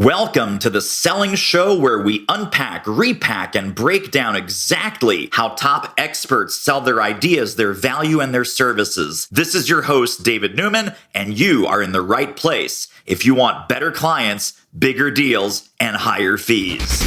Welcome to the Selling Show, where we unpack, repack, and break down exactly how top experts sell their ideas, their value, and their services. This is your host, David Newman, and you are in the right place if you want better clients, bigger deals, and higher fees.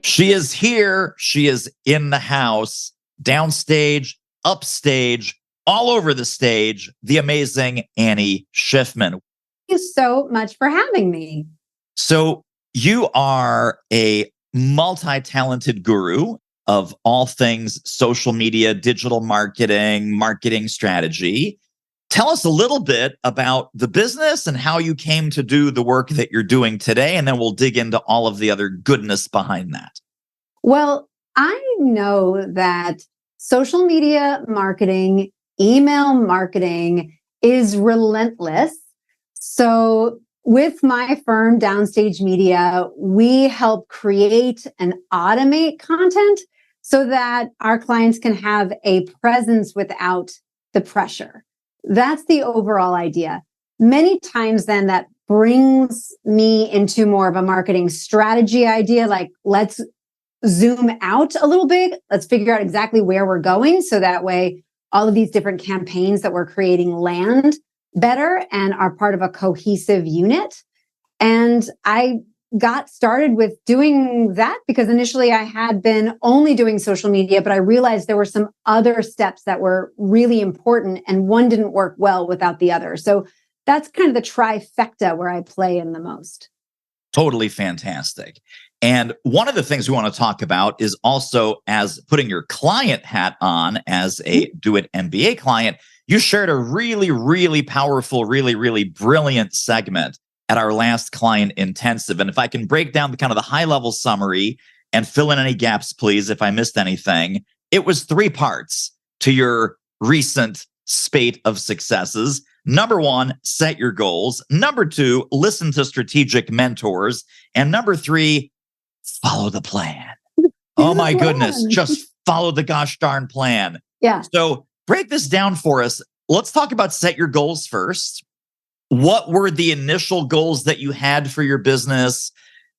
She is here. She is in the house, downstage, upstage, all over the stage, the amazing Annie Schiffmann. Thank you so much for having me. So you are a multi-talented guru of all things social media, digital marketing, marketing strategy. Tell us a little bit about the business and how you came to do the work that you're doing today, and then we'll dig into all of the other goodness behind that. Well, I know that social media marketing, email marketing is relentless. So with my firm, Downstage Media, we help create and automate content so that our clients can have a presence without the pressure. That's the overall idea. Many times then that brings me into more of a marketing strategy idea, like let's zoom out a little bit. Let's figure out exactly where we're going. So that way, all of these different campaigns that we're creating land better and are part of a cohesive unit. And I got started with doing that because initially I had been only doing social media, but I realized there were some other steps that were really important and one didn't work well without the other. So that's kind of the trifecta where I play in the most. Totally fantastic. And one of the things we want to talk about is also, as putting your client hat on as a Do It MBA client, you shared a really, really powerful, really brilliant segment at our last client intensive. And if I can break down the kind of the high level summary and fill in any gaps, please, if I missed anything, it was 3 parts to your recent spate of successes. Number 1, set your goals. Number 2, listen to strategic mentors. And number 3, follow the plan. Oh my goodness. Just follow the gosh darn plan. Yeah. So break this down for us. Let's talk about set your goals first. What were the initial goals that you had for your business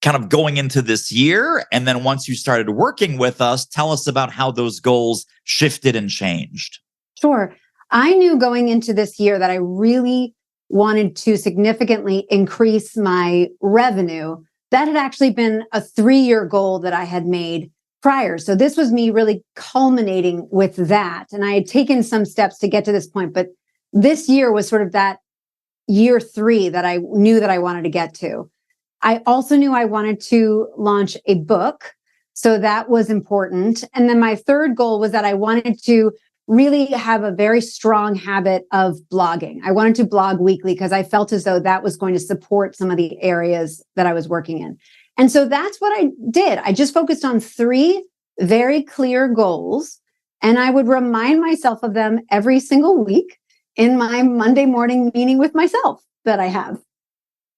kind of going into this year? And then once you started working with us, tell us about how those goals shifted and changed. Sure. I knew going into this year that I really wanted to significantly increase my revenue. That had actually been a 3-year goal that I had made prior. So this was me really culminating with that. And I had taken some steps to get to this point, but this year was sort of that year 3 that I knew that I wanted to get to. I also knew I wanted to launch a book. So that was important. And then my third goal was that I wanted to really have a very strong habit of blogging. I wanted to blog weekly because I felt as though that was going to support some of the areas that I was working in. And so that's what I did. I just focused on 3 very clear goals, and I would remind myself of them every single week in my Monday morning meeting with myself that I have.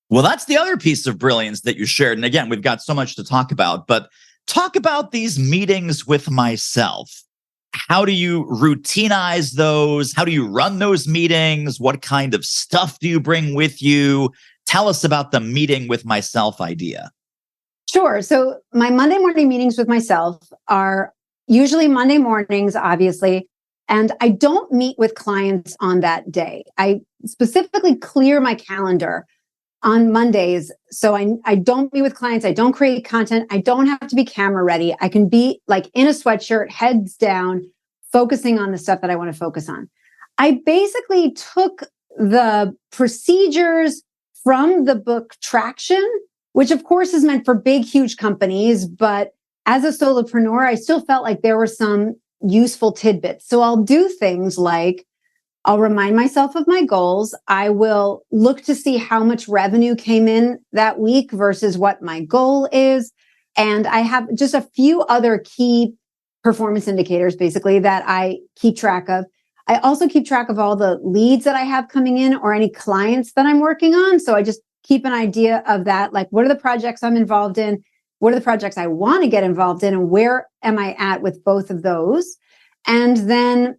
Well, that's the other piece of brilliance that you shared. And again, we've got so much to talk about, but talk about these meetings with myself. How do you routinize those? How do you run those meetings? What kind of stuff do you bring with you? Tell us about the meeting with myself idea. Sure. So my Monday morning meetings with myself are usually Monday mornings, obviously, and I don't meet with clients on that day. I specifically clear my calendar on Mondays. So I don't meet with clients. I don't create content. I don't have to be camera ready. I can be like in a sweatshirt, heads down, focusing on the stuff that I want to focus on. I basically took the procedures from the book Traction, which of course is meant for big, huge companies. But as a solopreneur, I still felt like there were some useful tidbits. So I'll do things like I'll remind myself of my goals. I will look to see how much revenue came in that week versus what my goal is. And I have just a few other key performance indicators, basically, that I keep track of. I also keep track of all the leads that I have coming in or any clients that I'm working on. So I just keep an idea of that. Like, what are the projects I'm involved in? What are the projects I want to get involved in? And where am I at with both of those? And then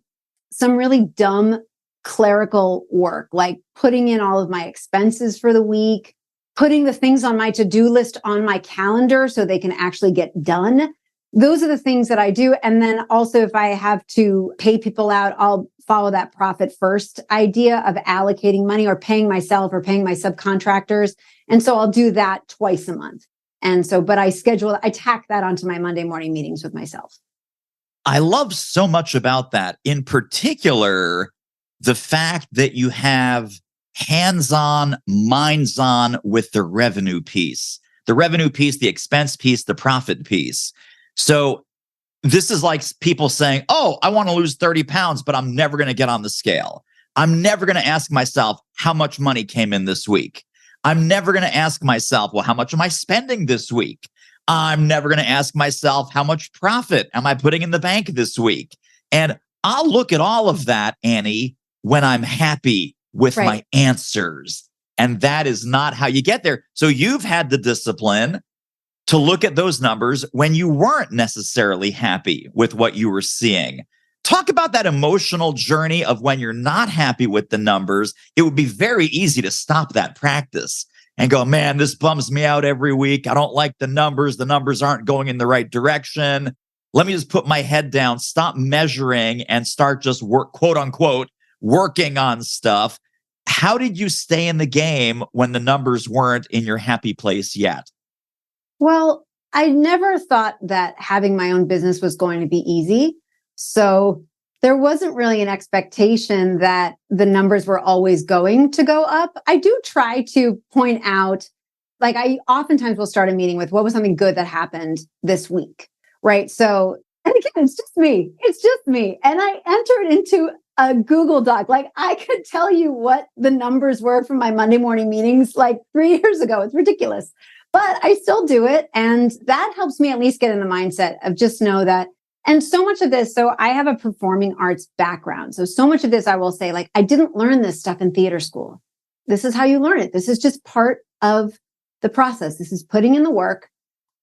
some really dumb clerical work, like putting in all of my expenses for the week, putting the things on my to-do list on my calendar so they can actually get done. Those are the things that I do. And then also, if I have to pay people out, I'll follow that profit first idea of allocating money or paying myself or paying my subcontractors. And so I'll do that twice a month. And so, but I tack that onto my Monday morning meetings with myself. I love so much about that. In particular, the fact that you have hands-on, minds-on with the revenue piece, the expense piece, the profit piece. So this is like people saying, oh, I want to lose 30 pounds, but I'm never going to get on the scale. I'm never going to ask myself how much money came in this week. I'm never going to ask myself, well, how much am I spending this week? I'm never going to ask myself, how much profit am I putting in the bank this week? And I'll look at all of that, Annie, when I'm happy with my answers. And that is not how you get there. So you've had the discipline to look at those numbers when you weren't necessarily happy with what you were seeing. Talk about that emotional journey of when you're not happy with the numbers. It would be very easy to stop that practice and go, man, this bums me out every week. I don't like the numbers. The numbers aren't going in the right direction. Let me just put my head down, stop measuring, and start just quote unquote, working on stuff. How did you stay in the game when the numbers weren't in your happy place yet? Well, I never thought that having my own business was going to be easy. So there wasn't really an expectation that the numbers were always going to go up. I do try to point out, like I oftentimes will start a meeting with what was something good that happened this week, right? So, and again, it's just me. And I enter it into a Google Doc. Like I could tell you what the numbers were from my Monday morning meetings like 3 years ago. It's ridiculous, but I still do it. And that helps me at least get in the mindset of just know that. And so much of this, so I have a performing arts background. So much of this, I will say, like, I didn't learn this stuff in theater school. This is how you learn it. This is just part of the process. This is putting in the work.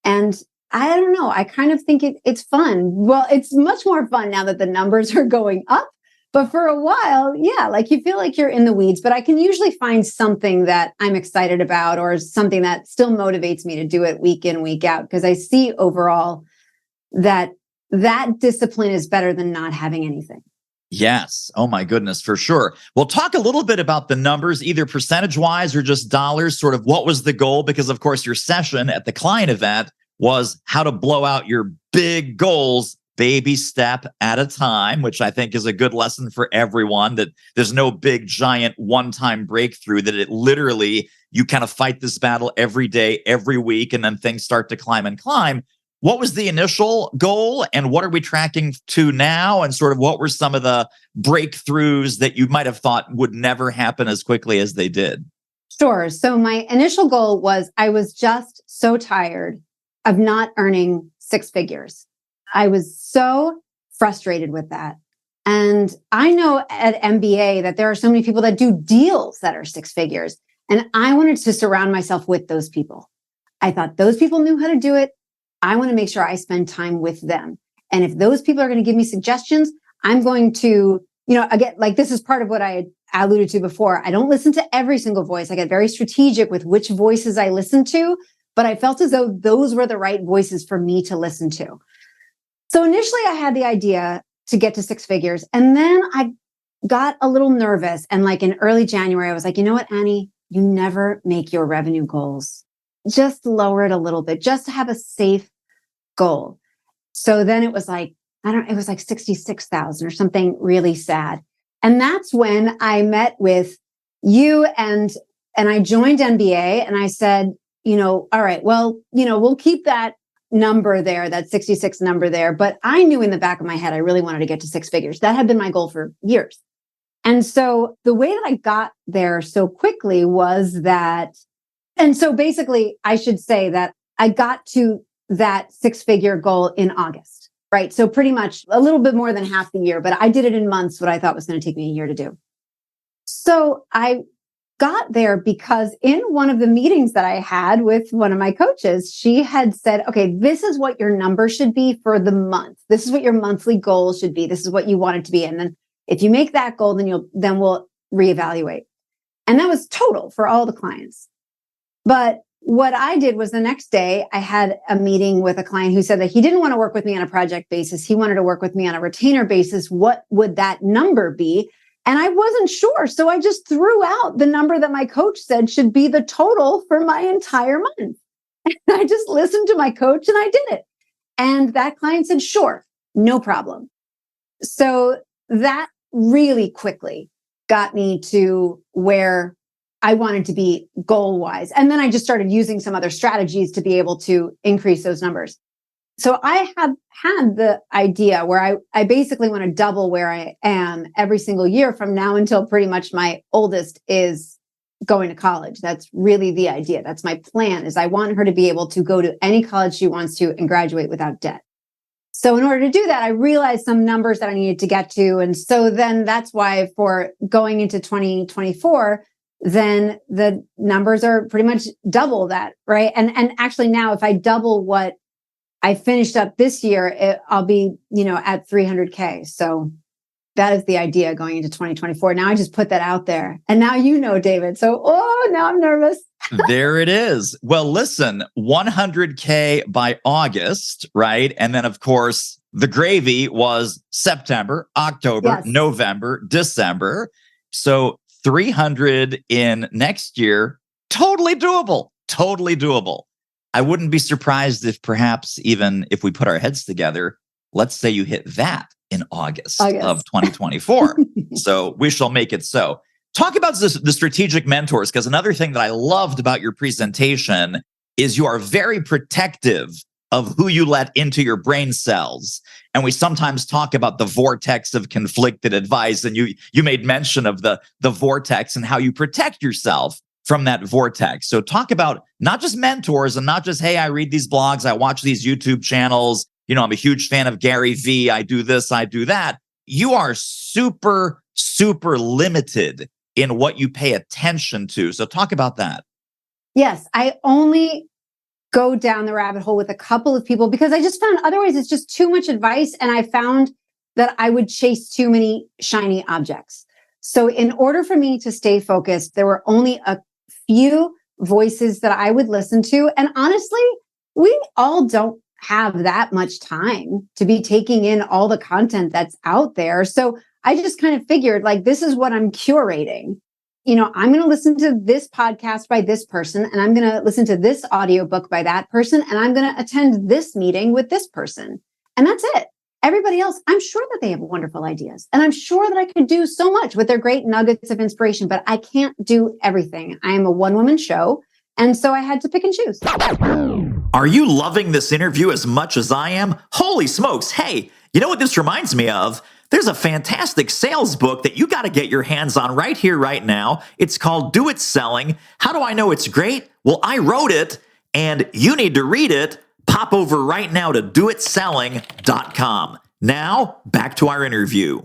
And I don't know, I kind of think it's fun. Well, it's much more fun now that the numbers are going up. But for a while, yeah, like you feel like you're in the weeds, but I can usually find something that I'm excited about or something that still motivates me to do it week in, week out, because I see overall that discipline is better than not having anything. Yes. Oh my goodness, for sure. Well, talk a little bit about the numbers, either percentage-wise or just dollars, sort of what was the goal? Because of course your session at the client event was how to blow out your big goals, baby step at a time, which I think is a good lesson for everyone, that there's no big, giant one-time breakthrough, that it literally, you kind of fight this battle every day, every week, and then things start to climb and climb. What was the initial goal and what are we tracking to now? And sort of what were some of the breakthroughs that you might have thought would never happen as quickly as they did? Sure. So my initial goal was I was just so tired of not earning six figures. I was so frustrated with that. And I know at MBA that there are so many people that do deals that are six figures. And I wanted to surround myself with those people. I thought those people knew how to do it. I want to make sure I spend time with them. And if those people are going to give me suggestions, I'm going to, again, like this is part of what I had alluded to before. I don't listen to every single voice. I get very strategic with which voices I listen to, but I felt as though those were the right voices for me to listen to. So initially I had the idea to get to six figures. And then I got a little nervous. And like in early January, I was like, you know what, Annie, you never make your revenue goals. Just lower it a little bit, just to have a safe goal. So then it was like, it was like 66,000 or something really sad. And that's when I met with you and I joined MBA and I said, all right, well, we'll keep that number there, that 66 number there. But I knew in the back of my head, I really wanted to get to six figures. That had been my goal for years. And so the way that I got there so quickly was that, and so basically I should say that I got to that six-figure goal in August, right? So pretty much a little bit more than half the year, but I did it in months, what I thought was going to take me a year to do. So I got there because in one of the meetings that I had with one of my coaches, she had said, okay, this is what your number should be for the month. This is what your monthly goal should be. This is what you want it to be. And then if you make that goal, then we'll reevaluate. And that was total for all the clients. But what I did was the next day I had a meeting with a client who said that he didn't want to work with me on a project basis. He wanted to work with me on a retainer basis. What would that number be? And I wasn't sure. So I just threw out the number that my coach said should be the total for my entire month. And I just listened to my coach and I did it. And that client said, sure, no problem. So that really quickly got me to where I wanted to be goal wise. And then I just started using some other strategies to be able to increase those numbers. So I have had the idea where I basically want to double where I am every single year from now until pretty much my oldest is going to college. That's really the idea. That's my plan, is I want her to be able to go to any college she wants to and graduate without debt. So in order to do that, I realized some numbers that I needed to get to. And so then that's why for going into 2024, then the numbers are pretty much double that, right? And actually now if I double what I finished up this year, I'll be, at 300K. So that is the idea going into 2024. Now I just put that out there. And now David. So, now I'm nervous. There it is. Well, listen, 100K by August, right? And then, of course, the gravy was September, October, Yes. November, December. So 300 in next year, totally doable. Totally doable. I wouldn't be surprised if perhaps even if we put our heads together, let's say you hit that in August. Of 2024. So we shall make it so. Talk about the strategic mentors, because another thing that I loved about your presentation is you are very protective of who you let into your brain cells. And we sometimes talk about the vortex of conflicted advice. And you made mention of the vortex and how you protect yourself from that vortex. So talk about not just mentors and not just, hey, I read these blogs, I watch these YouTube channels, I'm a huge fan of Gary Vee, I do this, I do that. You are super, super limited in what you pay attention to. So talk about that. Yes, I only go down the rabbit hole with a couple of people because I just found otherwise it's just too much advice. And I found that I would chase too many shiny objects. So in order for me to stay focused, there were only a few voices that I would listen to. And honestly, we all don't have that much time to be taking in all the content that's out there. So I just kind of figured this is what I'm curating. I'm going to listen to this podcast by this person, and I'm going to listen to this audiobook by that person, and I'm going to attend this meeting with this person. And that's it. Everybody else, I'm sure that they have wonderful ideas. And I'm sure that I could do so much with their great nuggets of inspiration, but I can't do everything. I am a one-woman show. And so I had to pick and choose. Are you loving this interview as much as I am? Holy smokes. Hey, you know what this reminds me of? There's a fantastic sales book that you got to get your hands on right here, right now. It's called Do It Selling. How do I know it's great? Well, I wrote it and you need to read it. Pop over right now to doitselling.com. Now, back to our interview.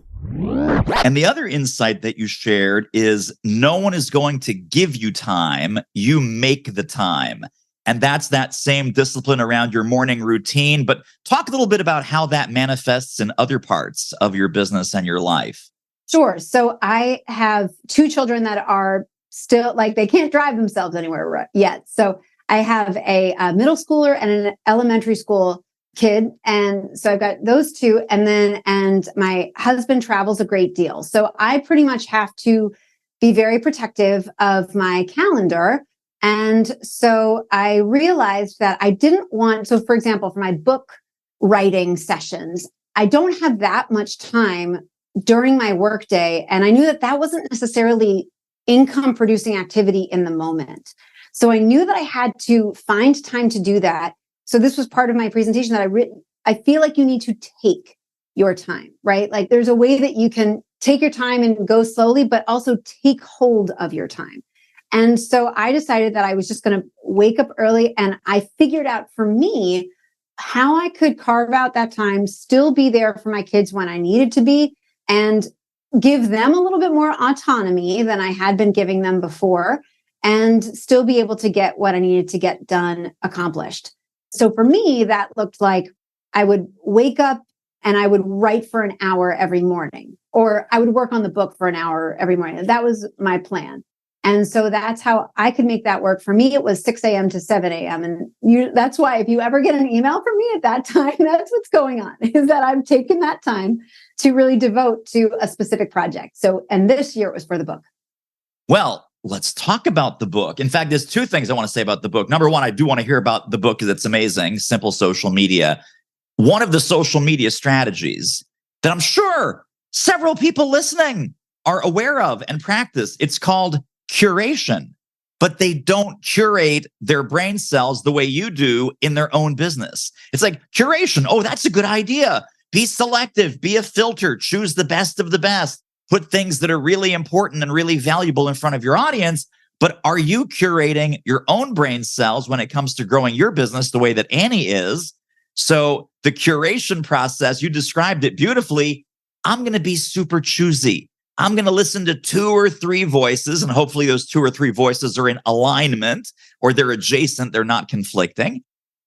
And the other insight that you shared is no one is going to give you time. You make the time. And that's that same discipline around your morning routine. But talk a little bit about how that manifests in other parts of your business and your life. Sure. So I have two children that are still they can't drive themselves anywhere yet. So I have a middle schooler and an elementary school kid. And so I've got those two. And my husband travels a great deal. So I pretty much have to be very protective of my calendar. And so I realized that I didn't want, so for example, for my book writing sessions, I don't have that much time during my workday. And I knew that that wasn't necessarily income producing activity in the moment. So I knew that I had to find time to do that. So this was part of my presentation that I feel like you need to take your time, right? There's a way that you can take your time and go slowly, but also take hold of your time. And so I decided that I was just going to wake up early, and I figured out for me how I could carve out that time, still be there for my kids when I needed to be, and give them a little bit more autonomy than I had been giving them before, and still be able to get what I needed to get done accomplished. So for me, that looked like I would wake up and I would write for an hour every morning, or I would work on the book for an hour every morning. That was my plan. And so that's how I could make that work. For me, it was 6 a.m. to 7 a.m. And that's why if you ever get an email from me at that time, that's what's going on, is that I've taken that time to really devote to a specific project. So, and this year it was for the book. Well, let's talk about the book. In fact, there's two things I want to say about the book. Number one, I do want to hear about the book because it's amazing. Simple Social Media. One of the social media strategies that I'm sure several people listening are aware of and practice, it's called curation, but they don't curate their brain cells the way you do in their own business. It's like curation. Oh, that's a good idea. Be selective, be a filter, choose the best of the best, put things that are really important and really valuable in front of your audience. But are you curating your own brain cells when it comes to growing your business the way that Annie is? So the curation process, you described it beautifully. I'm going to be super choosy. I'm going to listen to 2 or 3 voices, and hopefully those 2 or 3 voices are in alignment, or they're adjacent, they're not conflicting.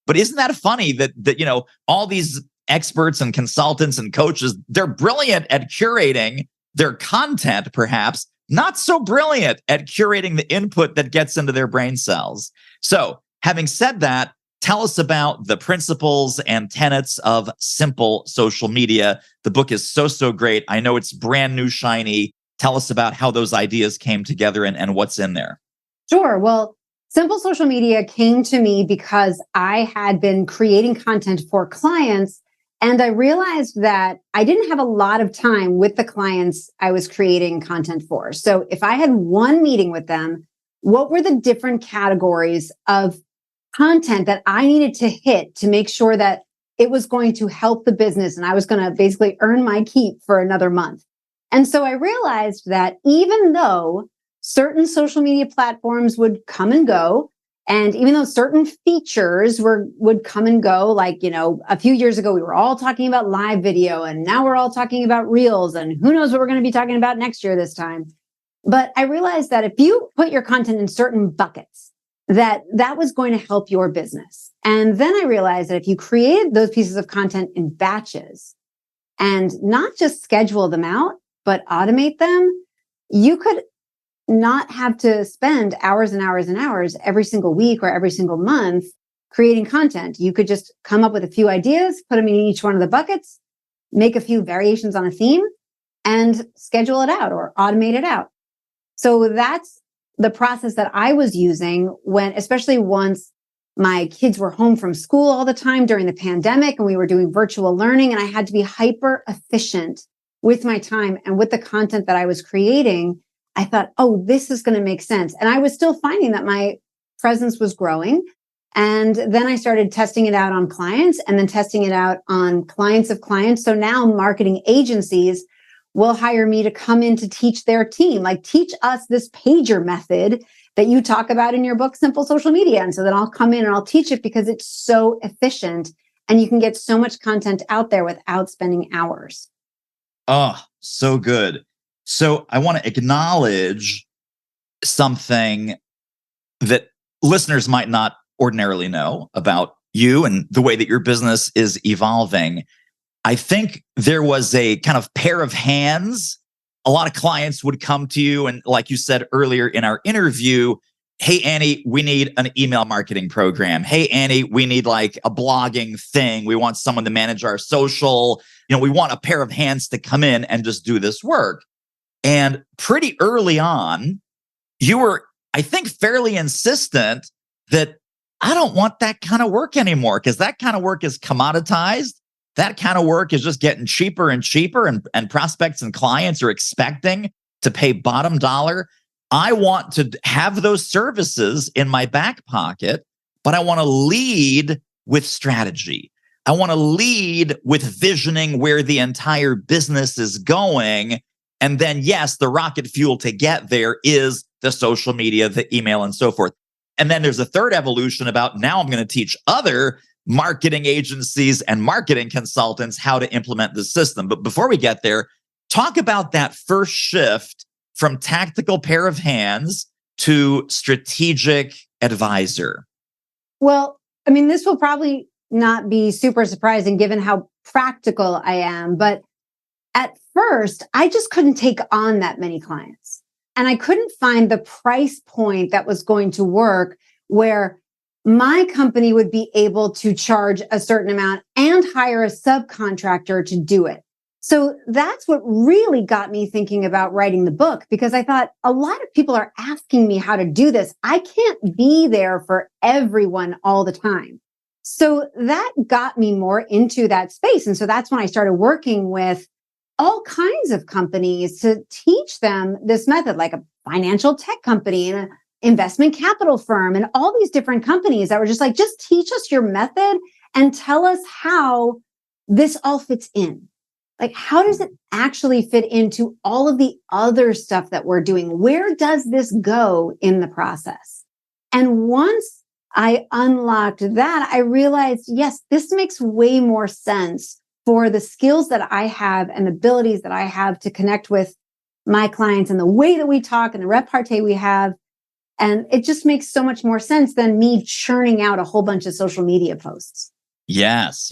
But isn't that funny that all these experts and consultants and coaches, they're brilliant at curating their content, perhaps not so brilliant at curating the input that gets into their brain cells. So having said that, tell us about the principles and tenets of Simple Social Media. The book is so great. I know it's brand new, shiny. Tell us about how those ideas came together and what's in there. Sure. Well, Simple Social Media came to me because I had been creating content for clients, and I realized that I didn't have a lot of time with the clients I was creating content for. So if I had one meeting with them, what were the different categories of content that I needed to hit to make sure that it was going to help the business and I was going to basically earn my keep for another month? And so I realized that even though certain social media platforms would come and go, and even though certain features would come and go, like, a few years ago, we were all talking about live video, and now we're all talking about reels, and who knows what we're going to be talking about next year this time. But I realized that if you put your content in certain buckets, that was going to help your business. And then I realized that if you created those pieces of content in batches and not just schedule them out, but automate them, you could not have to spend hours and hours and hours every single week or every single month creating content. You could just come up with a few ideas, put them in each one of the buckets, make a few variations on a theme, and schedule it out or automate it out. So that's the process that I was using especially once my kids were home from school all the time during the pandemic and we were doing virtual learning, and I had to be hyper efficient with my time and with the content that I was creating. I thought, oh, this is going to make sense. And I was still finding that my presence was growing. And then I started testing it out on clients and then testing it out on clients of clients. So now marketing agencies will hire me to come in to teach their team, like teach us this pager method that you talk about in your book, Simple Social Media. And so then I'll come in and I'll teach it because it's so efficient and you can get so much content out there without spending hours. Oh, so good. So I want to acknowledge something that listeners might not ordinarily know about you and the way that your business is evolving. I think there was a kind of pair of hands. A lot of clients would come to you and, like you said earlier in our interview, hey, Annie, we need an email marketing program. Hey, Annie, we need like a blogging thing. We want someone to manage our social. We want a pair of hands to come in and just do this work. And pretty early on, you were, I think, fairly insistent that I don't want that kind of work anymore because that kind of work is commoditized. That kind of work is just getting cheaper and cheaper, and prospects and clients are expecting to pay bottom dollar. I want to have those services in my back pocket, but I want to lead with strategy. I want to lead with visioning where the entire business is going. And then, yes, the rocket fuel to get there is the social media, the email, and so forth. And then there's a third evolution about now I'm going to teach other marketing agencies and marketing consultants how to implement the system. But before we get there, talk about that first shift from tactical pair of hands to strategic advisor. Well, I mean, this will probably not be super surprising given how practical I am, but at first, I just couldn't take on that many clients. And I couldn't find the price point that was going to work where my company would be able to charge a certain amount and hire a subcontractor to do it. So that's what really got me thinking about writing the book, because I thought a lot of people are asking me how to do this. I can't be there for everyone all the time. So that got me more into that space. And so that's when I started working with all kinds of companies to teach them this method, like a financial tech company and an investment capital firm and all these different companies that were just like, just teach us your method and tell us how this all fits in. Like, how does it actually fit into all of the other stuff that we're doing? Where does this go in the process? And once I unlocked that, I realized, yes, this makes way more sense for the skills that I have and the abilities that I have to connect with my clients and the way that we talk and the repartee we have. And it just makes so much more sense than me churning out a whole bunch of social media posts. Yes.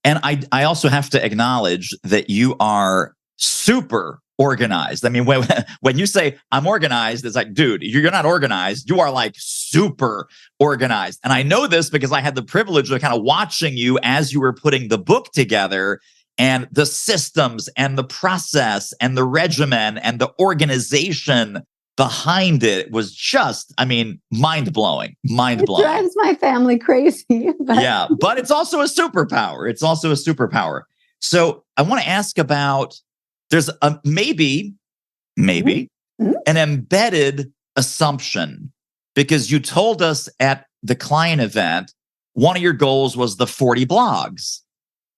And I also have to acknowledge that you are super organized. I mean, when you say I'm organized, it's like, dude, you're not organized. You are like super organized. And I know this because I had the privilege of kind of watching you as you were putting the book together, and the systems and the process and the regimen and the organization behind it was just, I mean, mind-blowing. It drives my family crazy. Yeah, but it's also a superpower. So I want to ask about, there's a maybe Mm-hmm. an embedded assumption, because you told us at the client event, one of your goals was the 40 blogs.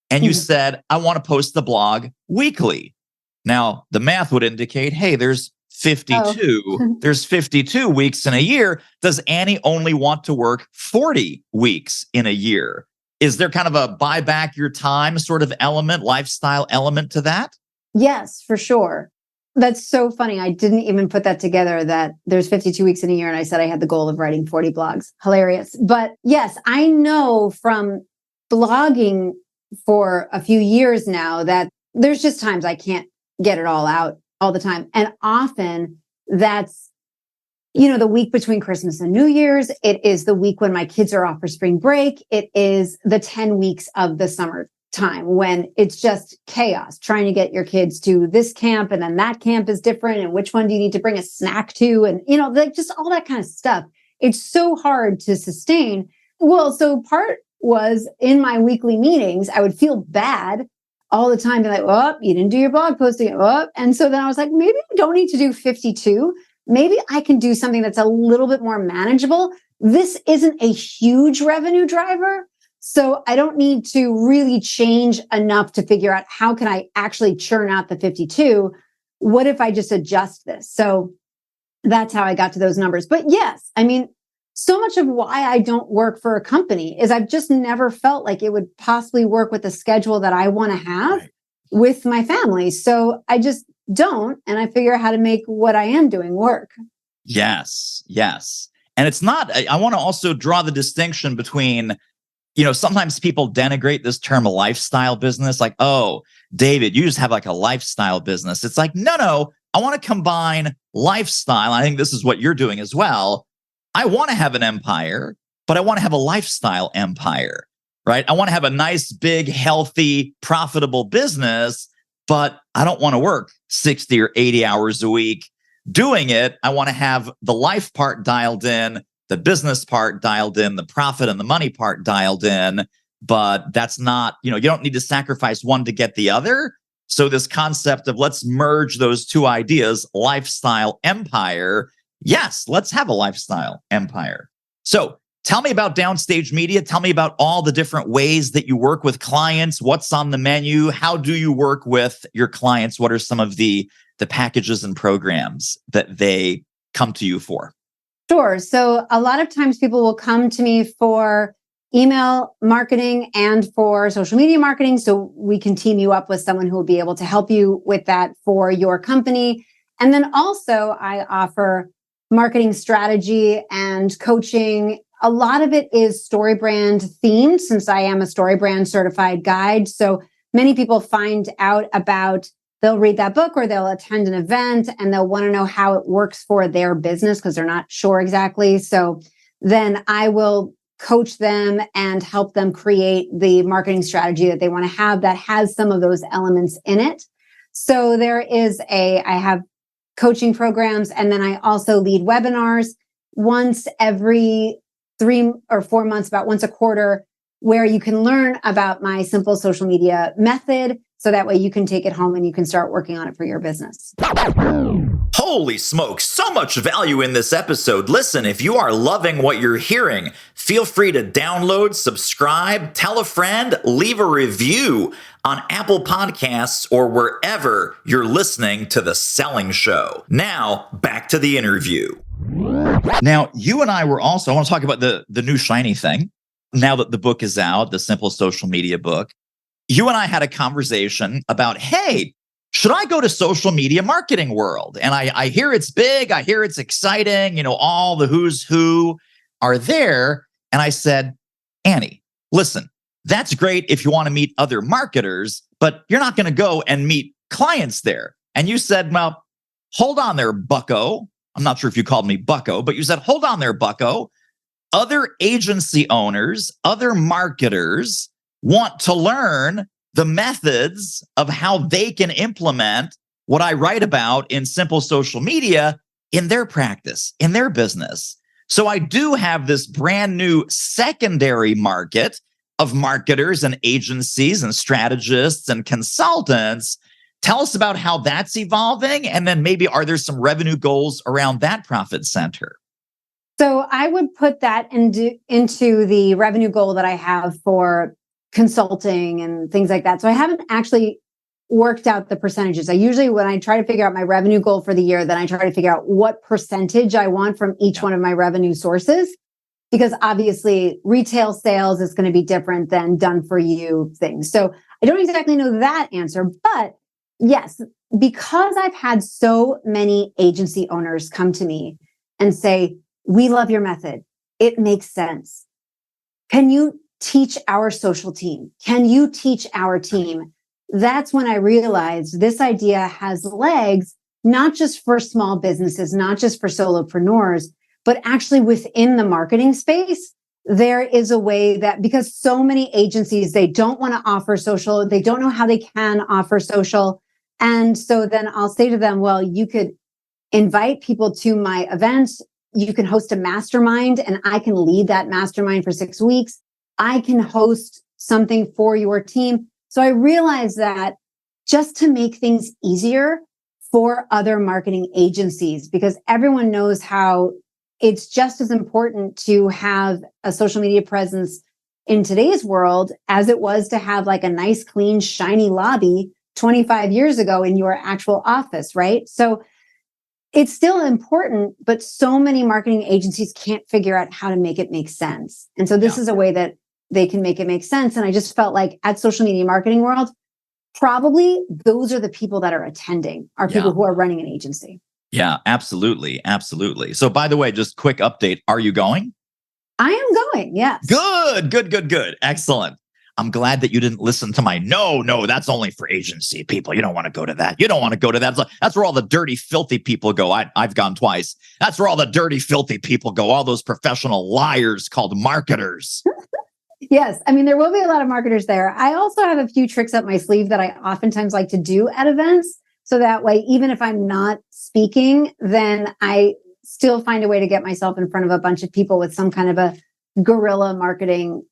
And you said, I want to post the blog weekly. Now, the math would indicate, hey, there's 52. There's 52 weeks in a year. Does Annie only want to work 40 weeks in a year? Is there kind of a buy back your time sort of element, lifestyle element to that? Yes, for sure. That's so funny. I didn't even put that together, that there's 52 weeks in a year. And I said I had the goal of writing 40 blogs. Hilarious. But yes, I know from blogging for a few years now that there's just times I can't get it all out all the time. And often that's, the week between Christmas and New Year's. It is the week when my kids are off for spring break. It is the 10 weeks of the summer time when it's just chaos trying to get your kids to this camp, and then that camp is different, and which one do you need to bring a snack to, and like just all that kind of stuff. It's so hard to sustain. Well, so part was in my weekly meetings, I would feel bad all the time, be like, oh, you didn't do your blog posting. Oh. And so then I was like, maybe I don't need to do 52. Maybe I can do something that's a little bit more manageable. This isn't a huge revenue driver, so I don't need to really change enough to figure out how can I actually churn out the 52. What if I just adjust this? So that's how I got to those numbers. But yes, I mean, so much of why I don't work for a company is I've just never felt like it would possibly work with the schedule that I want to have with my family. So I just don't. And I figure out how to make what I am doing work. Yes. And it's not, I want to also draw the distinction between, sometimes people denigrate this term lifestyle business. Like, oh, David, you just have like a lifestyle business. It's like, no, I want to combine lifestyle. I think this is what you're doing as well. I want to have an empire, but I want to have a lifestyle empire, right? I want to have a nice, big, healthy, profitable business, but I don't want to work 60 or 80 hours a week doing it. I want to have the life part dialed in, the business part dialed in, the profit and the money part dialed in, but that's not, you don't need to sacrifice one to get the other. So this concept of let's merge those two ideas, lifestyle empire. Yes, let's have a lifestyle empire. So tell me about Downstage Media. Tell me about all the different ways that you work with clients. What's on the menu? How do you work with your clients? What are some of the packages and programs that they come to you for? Sure. So a lot of times people will come to me for email marketing and for social media marketing. So we can team you up with someone who will be able to help you with that for your company. And then also I offer marketing strategy and coaching. A lot of it is StoryBrand themed since I am a StoryBrand certified guide. So many people find out about, they'll read that book or they'll attend an event and they'll want to know how it works for their business because they're not sure exactly. So then I will coach them and help them create the marketing strategy that they want to have that has some of those elements in it. So I have coaching programs, and then I also lead webinars once every 3 or 4 months, about once a quarter, where you can learn about my simple social media method. So that way you can take it home and you can start working on it for your business. Holy smokes, so much value in this episode. Listen, if you are loving what you're hearing, feel free to download, subscribe, tell a friend, leave a review on Apple Podcasts or wherever you're listening to The Selling Show. Now, back to the interview. Now, you and I want to talk about the new shiny thing. Now that the book is out, the Simple Social Media book, you and I had a conversation about, hey, should I go to social media marketing world? And I hear it's big. I hear it's exciting. All the who's who are there. And I said, Annie, listen, that's great if you want to meet other marketers, but you're not going to go and meet clients there. And you said, well, hold on there, bucko. I'm not sure if you called me bucko, but you said, hold on there, bucko. Other agency owners, other marketers want to learn the methods of how they can implement what I write about in Simple Social Media in their practice, in their business. So I do have this brand new secondary market of marketers and agencies and strategists and consultants. Tell us about how that's evolving. And then maybe are there some revenue goals around that profit center? So I would put that into the revenue goal that I have for consulting and things like that. So I haven't actually worked out the percentages. I usually, when I try to figure out my revenue goal for the year, then I try to figure out what percentage I want from each one of my revenue sources, because obviously retail sales is going to be different than done for you things. So I don't exactly know that answer, but yes, because I've had so many agency owners come to me and say, we love your method. It makes sense. Can you teach our social team? Can you teach our team? That's when I realized this idea has legs, not just for small businesses, not just for solopreneurs, but actually within the marketing space. There is a way that, because so many agencies, they don't want to offer social, they don't know how they can offer social. And so then I'll say to them, well, you could invite people to my events. You can host a mastermind and I can lead that mastermind for 6 weeks. I can host something for your team. So I realized that just to make things easier for other marketing agencies, because everyone knows how it's just as important to have a social media presence in today's world as it was to have like a nice, clean, shiny lobby 25 years ago in your actual office, right? So it's still important, but so many marketing agencies can't figure out how to make it make sense. And so this is a way that they can make it make sense. And I just felt like at Social Media Marketing World, probably those are the people that are attending, are people who are running an agency. Yeah, absolutely. Absolutely. So by the way, just quick update. Are you going? I am going. Yes. Good. Excellent. I'm glad that you didn't listen to my no, that's only for agency people. You don't want to go to that. You don't want to go to that. That's where all the dirty, filthy people go. I've gone twice. That's where all the dirty, filthy people go. All those professional liars called marketers. Yes. I mean, there will be a lot of marketers there. I also have a few tricks up my sleeve that I oftentimes like to do at events. So that way, even if I'm not speaking, then I still find a way to get myself in front of a bunch of people with some kind of a guerrilla marketing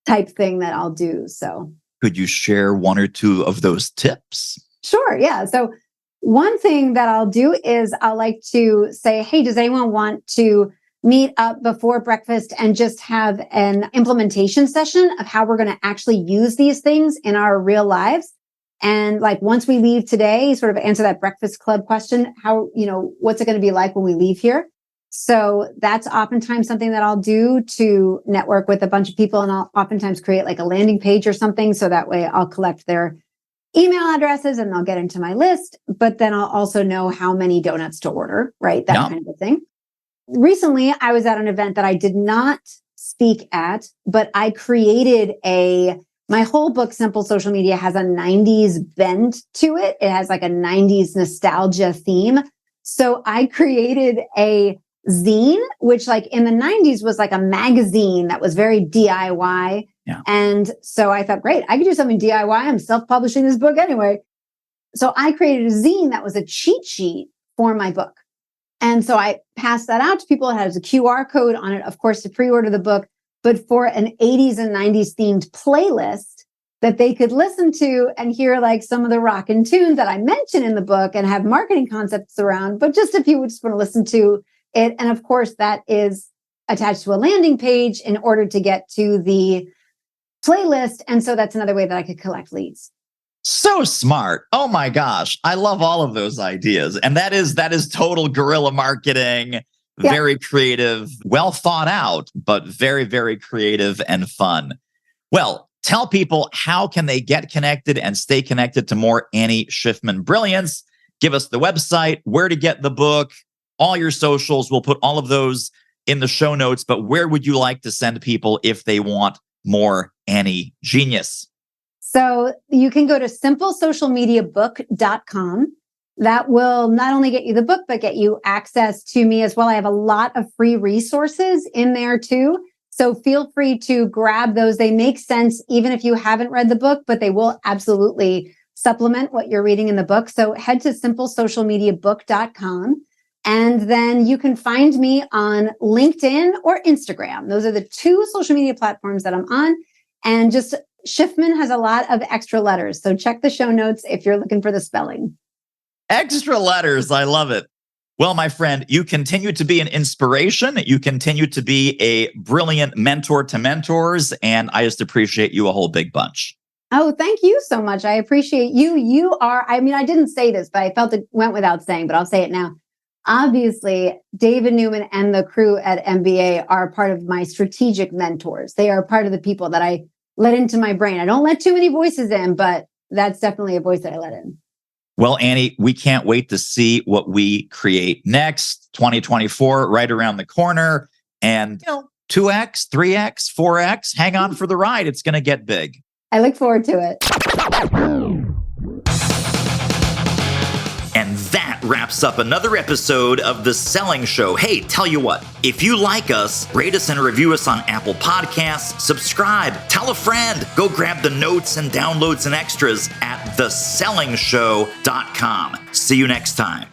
type thing that I'll do. So could you share one or two of those tips? Sure. Yeah. So one thing that I'll do is I'll like to say, hey, does anyone want to meet up before breakfast and just have an implementation session of how we're going to actually use these things in our real lives? And like once we leave today, sort of answer that breakfast club question, how, what's it going to be like when we leave here? So that's oftentimes something that I'll do to network with a bunch of people. And I'll oftentimes create like a landing page or something. So that way I'll collect their email addresses and they'll get into my list. But then I'll also know how many donuts to order, right? That kind of a thing. Recently, I was at an event that I did not speak at, but I created my whole book, Simple Social Media, has a 90s bend to it. It has like a 90s nostalgia theme. So I created a zine, which like in the 90s was like a magazine that was very DIY. Yeah. And so I thought, great, I could do something DIY. I'm self-publishing this book anyway. So I created a zine that was a cheat sheet for my book. And so I passed that out to people. It has a QR code on it, of course, to pre-order the book, but for an 80s and 90s themed playlist that they could listen to and hear like some of the rockin' tunes that I mention in the book and have marketing concepts around, but just if you would just want to listen to it. And of course, that is attached to a landing page in order to get to the playlist. And so that's another way that I could collect leads. So smart. Oh my gosh. I love all of those ideas. And that is total guerrilla marketing, very creative, well thought out, but very, very creative and fun. Well, tell people how can they get connected and stay connected to more Annie Schiffmann brilliance. Give us the website, where to get the book, all your socials. We'll put all of those in the show notes, but where would you like to send people if they want more Annie genius? So you can go to simplesocialmediabook.com. That will not only get you the book, but get you access to me as well. I have a lot of free resources in there too. So feel free to grab those. They make sense even if you haven't read the book, but they will absolutely supplement what you're reading in the book. So head to simplesocialmediabook.com. And then you can find me on LinkedIn or Instagram. Those are the two social media platforms that I'm on. And just Schiffmann has a lot of extra letters. So check the show notes if you're looking for the spelling. Extra letters. I love it. Well, my friend, you continue to be an inspiration. You continue to be a brilliant mentor to mentors. And I just appreciate you a whole big bunch. Oh, thank you so much. I appreciate you. You are, I mean, I didn't say this, but I felt it went without saying, but I'll say it now. Obviously, David Newman and the crew at MBA are part of my strategic mentors. They are part of the people that I let into my brain. I don't let too many voices in, but that's definitely a voice that I let in. Well, Annie, we can't wait to see what we create next. 2024, right around the corner. And, 2X, 3X, 4X, hang on for the ride. It's going to get big. I look forward to it. And that wraps up another episode of The Selling Show. Hey, tell you what, if you like us, rate us and review us on Apple Podcasts, subscribe, tell a friend, go grab the notes and downloads and extras at thesellingshow.com. See you next time.